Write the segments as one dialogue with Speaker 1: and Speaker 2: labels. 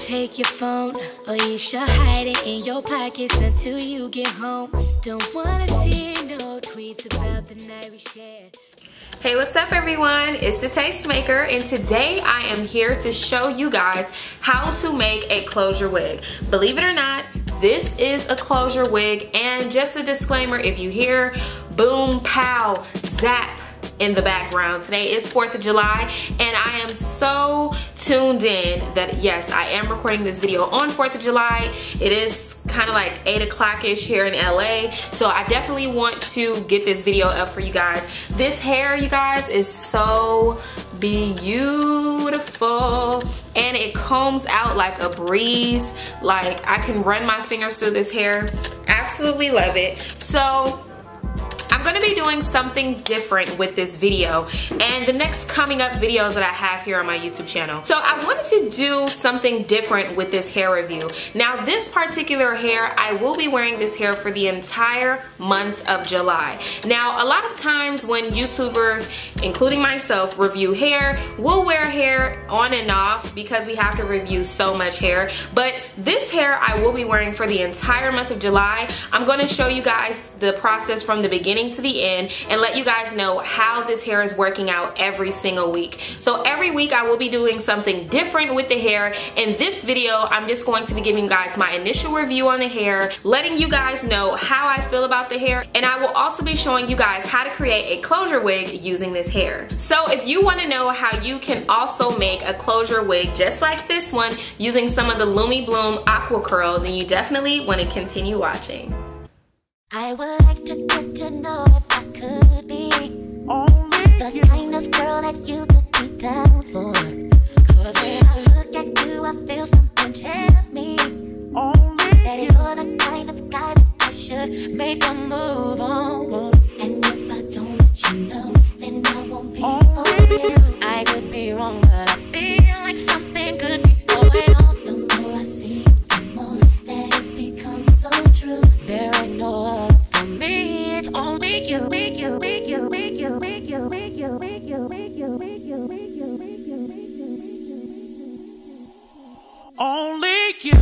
Speaker 1: Take your phone, or you should hide it in your pockets until you get home. Don't wanna see no tweets about the night we shared.
Speaker 2: Hey, what's up everyone? It's the Tastemaker, and today I am here to show you guys how to make a closure wig. Believe it or not, this is a closure wig, and just a disclaimer, if you hear boom, pow, zap in the background, today is 4th of July, and I am so tuned in that yes, I am recording this video on 4th of July. It is kind of like 8 o'clock-ish here in LA, so I definitely want to get this video up for you guys. This hair, you guys, is so beautiful, and it combs out like a breeze. Like, I can run my fingers through this hair. Absolutely love it. So I'm gonna be doing something different with this video and the next coming up videos that I have here on my YouTube channel. So I wanted to do something different with this hair review. Now, this particular hair, I will be wearing this hair for the entire month of July. Now, a lot of times when YouTubers, including myself, review hair, we'll wear hair on and off because we have to review so much hair. But this hair I will be wearing for the entire month of July. I'm gonna show you guys the process from the beginning to the end and let you guys know how this hair is working out every single week. So every week I will be doing something different with the hair. In this video, I'm just going to be giving you guys my initial review on the hair, letting you guys know how I feel about the hair, and I will also be showing you guys how to create a closure wig using this hair. So if you want to know how you can also make a closure wig just like this one using some of the Lumi Bloom Aqua curl, then you definitely want to continue watching.
Speaker 1: I would like to get to know if I could be the kind of girl that you could be down for. Cause when I look at you, I feel something tell me that you're the kind of guy that I should make a move on. And if I don't let you know, then I won't be for real. I could be wrong, but I feel like something could be going on. The more I see you, the more that it becomes so true. There ain't no other for me, it's only you.
Speaker 3: Only you. Only you. Only you. Only you. Only you. Only you. Only you. Only you.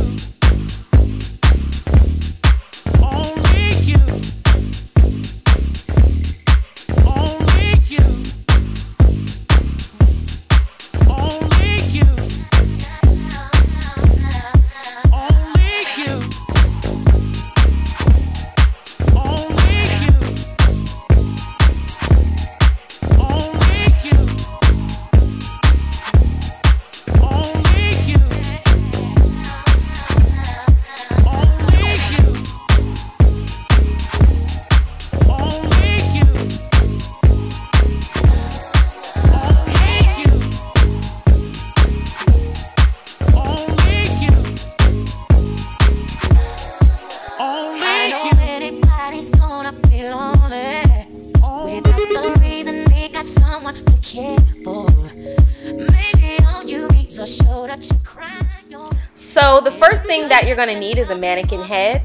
Speaker 2: So the first thing that you're going to need is a mannequin head.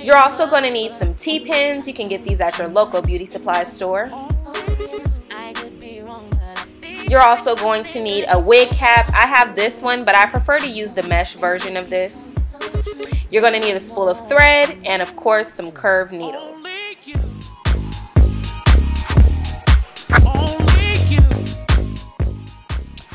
Speaker 2: You're also going to need some T-pins. You can get these at your local beauty supply store. You're also going to need a wig cap. I have this one, but I prefer to use the mesh version of this. You're going to need a spool of thread and, of course, some curved needles.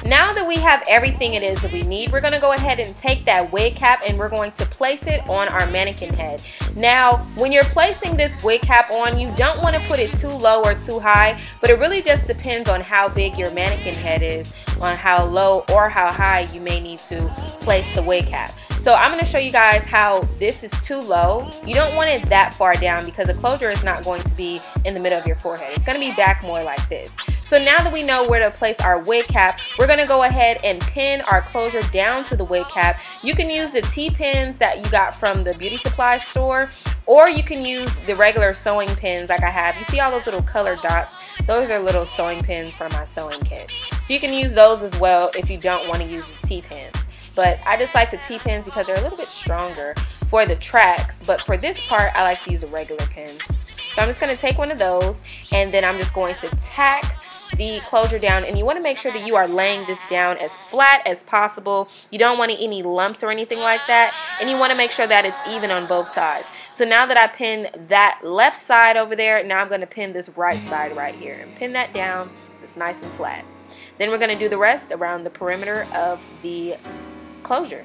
Speaker 2: Now that we have everything it is that we need, we're going to go ahead and take that wig cap and we're going to place it on our mannequin head. Now, when you're placing this wig cap on, you don't want to put it too low or too high, but it really just depends on how big your mannequin head is, on how low or how high you may need to place the wig cap. So I'm going to show you guys how this is too low. You don't want it that far down because the closure is not going to be in the middle of your forehead. It's going to be back more like this. So now that we know where to place our wig cap, we're going to go ahead and pin our closure down to the wig cap. You can use the T-pins that you got from the beauty supply store, or you can use the regular sewing pins like I have. You see all those little colored dots? Those are little sewing pins for my sewing kit. So you can use those as well if you don't want to use the T-pins. But I just like the T-pins because they're a little bit stronger for the tracks. But for this part, I like to use the regular pins. So I'm just going to take one of those, and then I'm just going to tack the closure down. And you want to make sure that you are laying this down as flat as possible. You don't want any lumps or anything like that. And you want to make sure that it's even on both sides. So now that I pinned that left side over there, now I'm going to pin this right side right here. And pin that down. It's nice and flat. Then we're going to do the rest around the perimeter of the closure.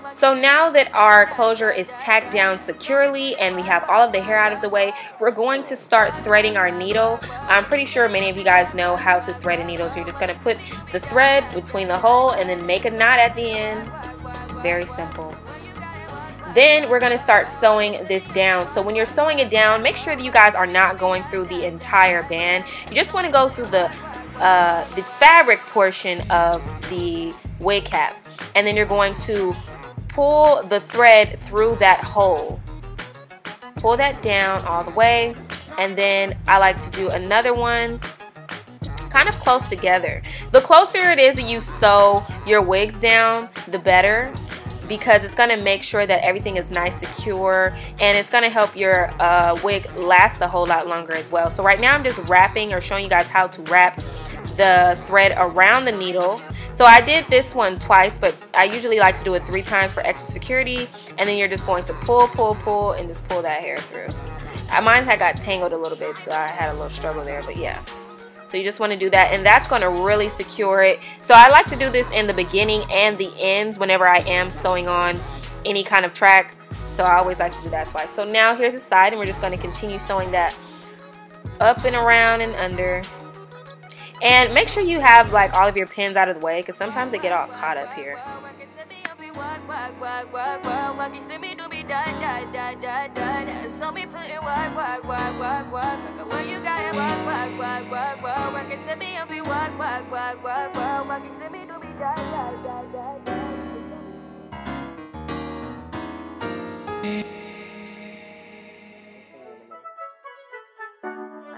Speaker 2: So now that our closure is tacked down securely and we have all of the hair out of the way, we're going to start threading our needle. I'm pretty sure many of you guys know how to thread a needle. So you're just going to put the thread between the hole and then make a knot at the end. Very simple. Then we're going to start sewing this down. So when you're sewing it down, make sure that you guys are not going through the entire band. You just want to go through the fabric portion of the wig cap. And then you're going to pull the thread through that hole. Pull that down all the way. And then I like to do another one kind of close together. The closer it is that you sew your wigs down, the better, because it's going to make sure that everything is nice, secure, and it's going to help your wig last a whole lot longer as well. So right now I'm just wrapping, or showing you guys how to wrap the thread around the needle. So I did this one twice, but I usually like to do it 3 times for extra security. And then you're just going to pull, pull, pull, and just pull that hair through. Mine had got tangled a little bit, so I had a little struggle there, but yeah. So you just want to do that, and that's going to really secure it. So I like to do this in the beginning and the ends whenever I am sewing on any kind of track. So I always like to do that twice. So now here's the side, and we're just going to continue sewing that up and around and under. And make sure you have like all of your pins out of the way, because sometimes they get all caught up here.
Speaker 1: I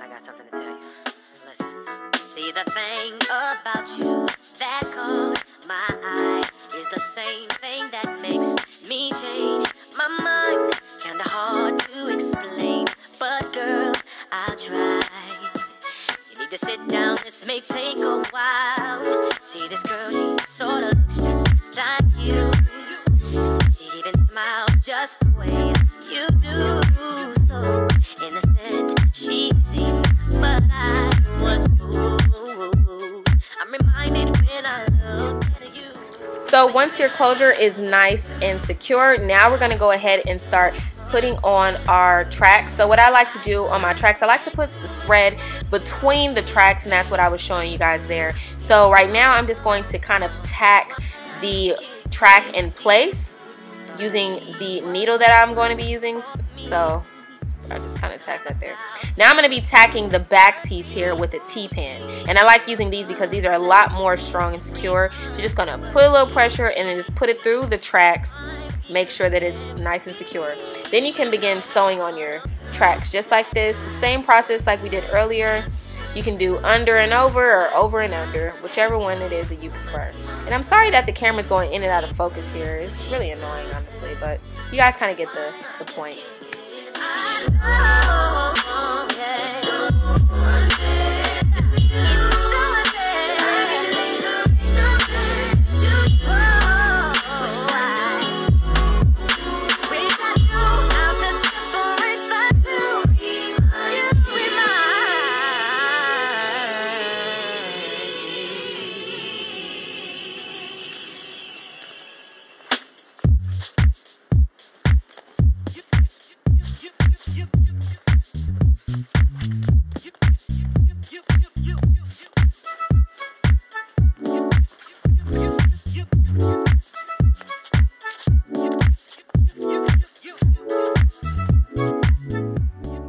Speaker 1: got something to tell you. Listen. See, the thing about you that caught my eye is the same thing that makes me change my mind. Kinda hard to explain, but girl, I'll try. You need to sit down, this may take a while. See, this girl, she sorta looks just like you. She even smiles just the way you do. So innocent she seemed, but I was fooled. I'm reminded when I look at you.
Speaker 2: So once your closure is nice and secure, now we're going to go ahead and start putting on our tracks. So what I like to do on my tracks, I like to put the thread between the tracks, and that's what I was showing you guys there. So right now I'm just going to kind of tack the track in place using the needle that I'm going to be using. So I just kind of tack that there. Now I'm going to be tacking the back piece here with a T-pin, and I like using these because these are a lot more strong and secure. So you're just going to put a little pressure and then just put it through the tracks. Make sure that it's nice and secure. Then you can begin sewing on your tracks just like this. Same process like we did earlier. You can do under and over or over and under, whichever one it is that you prefer. And I'm sorry that the camera's going in and out of focus here. It's really annoying, honestly, but you guys kind of get the point.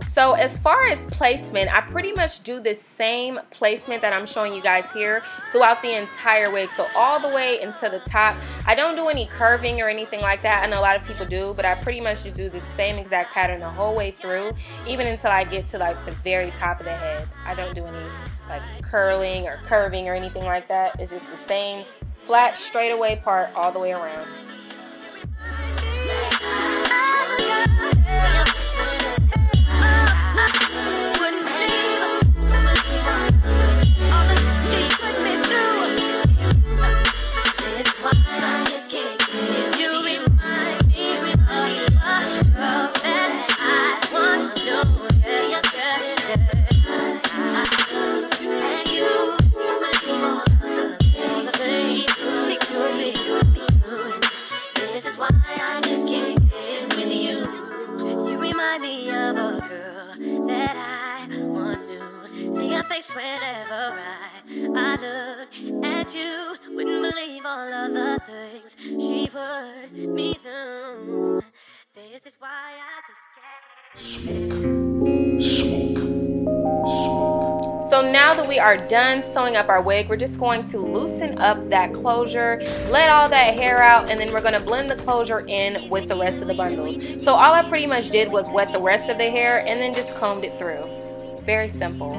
Speaker 2: So as far as placement, I pretty much do the same placement that I'm showing you guys here throughout the entire wig. So all the way into the top. I don't do any curving or anything like that. I know a lot of people do, but I pretty much just do the same exact pattern the whole way through, even until I get to like the very top of the head. I don't do any like curling or curving or anything like that. It's just the same flat straightaway part all the way around.
Speaker 1: Whenever I look at you, wouldn't believe all of the things she put me through. This is why I just can't.
Speaker 4: Smoke.
Speaker 2: So now that we are done sewing up our wig, we're just going to loosen up that closure, let all that hair out, and then we're going to blend the closure in with the rest of the bundles. So all I pretty much did was wet the rest of the hair and then just combed it through. Very simple.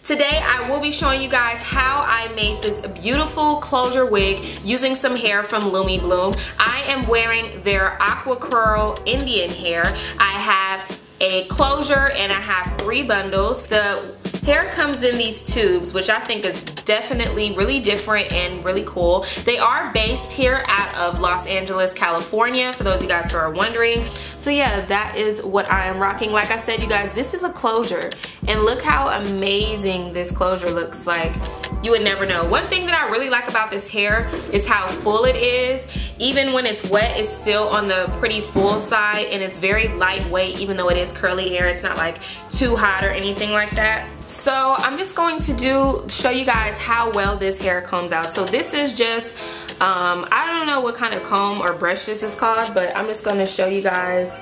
Speaker 2: Today I will be showing you guys how I made this beautiful closure wig using some hair from Lumi Bloom. I am wearing their Aqua Curl Indian hair. I have a closure and I have 3 bundles. The hair comes in these tubes, which I think is definitely really different and really cool. They are based here out of Los Angeles, California, for those of you guys who are wondering. So yeah, that is what I am rocking. Like I said, you guys, this is a closure, and look how amazing this closure looks like. You would never know. One thing that I really like about this hair is how full it is. Even when it's wet, it's still on the pretty full side, and it's very lightweight. Even though it is curly hair, it's not like too hot or anything like that. So I'm just going to show you guys how well this hair combs out. So this is just I don't know what kind of comb or brush this is called, but I'm just going to show you guys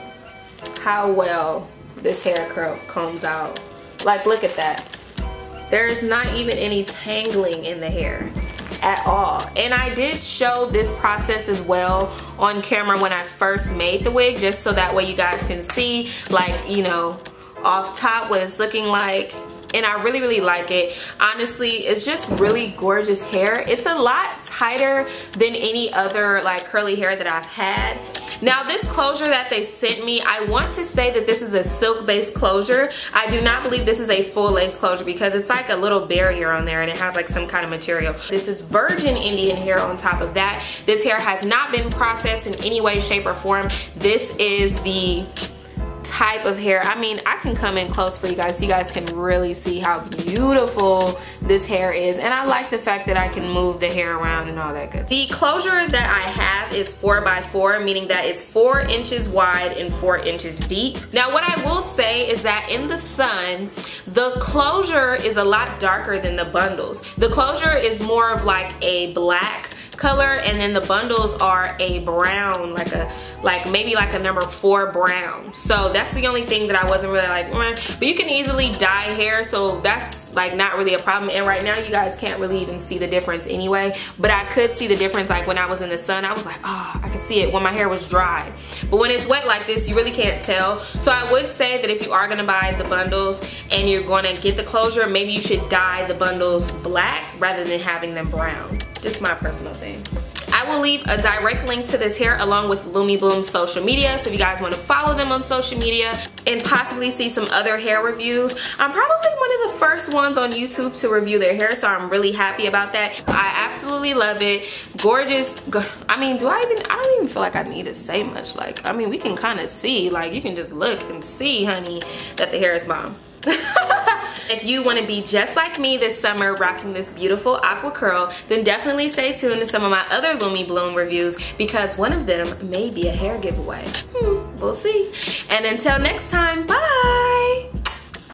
Speaker 2: how well this hair combs out. Like, look at that. There's not even any tangling in the hair at all. And I did show this process as well on camera when I first made the wig, just so that way you guys can see, like, you know, off top what it's looking like. and I really, really like it. Honestly, it's just really gorgeous hair. It's a lot tighter than any other like curly hair that I've had. Now this closure that they sent me, I want to say that this is a silk based closure. I do not believe this is a full lace closure because it's like a little barrier on there and it has like some kind of material. This is virgin Indian hair on top of that. This hair has not been processed in any way, shape, or form. This is the type of hair. I mean, I can come in close for you guys so you guys can really see how beautiful this hair is, and I like the fact that I can move the hair around and all that good. The closure that I have is 4x4, meaning that it's 4 inches wide and 4 inches deep. Now what I will say is that in the sun, the closure is a lot darker than the bundles. The closure is more of like a black color, and then the bundles are a brown, like maybe like a number 4 brown. So that's the only thing that I wasn't really like, but you can easily dye hair, so that's like not really a problem. And right now you guys can't really even see the difference anyway, but I could see the difference like when I was in the sun. I was like, oh, I could see it when my hair was dry, but when it's wet like this you really can't tell. So I would say that if you are gonna buy the bundles and you're gonna get the closure, maybe you should dye the bundles black rather than having them brown. Just my personal thing. I will leave a direct link to this hair along with Lumi Bloom's social media, so if you guys want to follow them on social media and possibly see some other hair reviews. I'm probably one of the first ones on YouTube to review their hair, so I'm really happy about that. I absolutely love it. Gorgeous. I mean, I don't even feel like I need to say much. Like, I mean, we can kind of see, like, you can just look and see, honey, that the hair is bomb. If you want to be just like me this summer rocking this beautiful aqua curl, then definitely stay tuned to some of my other Lumi Bloom reviews because one of them may be a hair giveaway. We'll see. And until next time, bye!